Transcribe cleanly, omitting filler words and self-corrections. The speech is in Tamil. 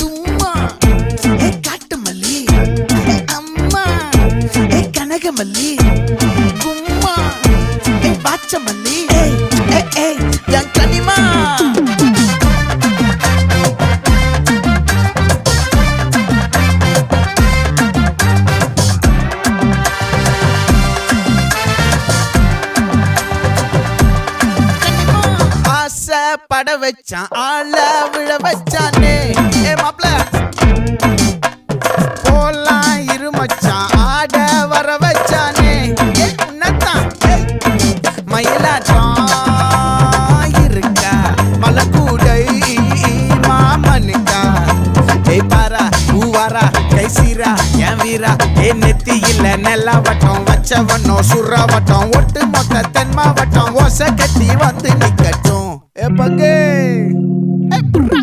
தும்மா ஏ காட்டு மல்லி அம்மா ஏ கனகமல்லி கும்மா ஏ பாச்ச மல்லி என் கனிமா பட வச்சான் ஆள விழ வச்சானே ஏ மாப்ள போலாம் இருமச்சான் ஆட வர வச்சானே ஏ உன்னத்தான் மயிலாட்டம் இருக்கா மலக்கூடை மாமனுக்கா ஏய் பாரா பூவாரா கைசீரா என் வீரா ஏ நெத்தி இல்ல நெல்லா வட்டம் வச்சவனோ சுறா வட்டம் ஒட்டு மொத்த தென் மாவட்டம் ஓசை கட்டி வந்து நிக்கட்டும். É pra quem?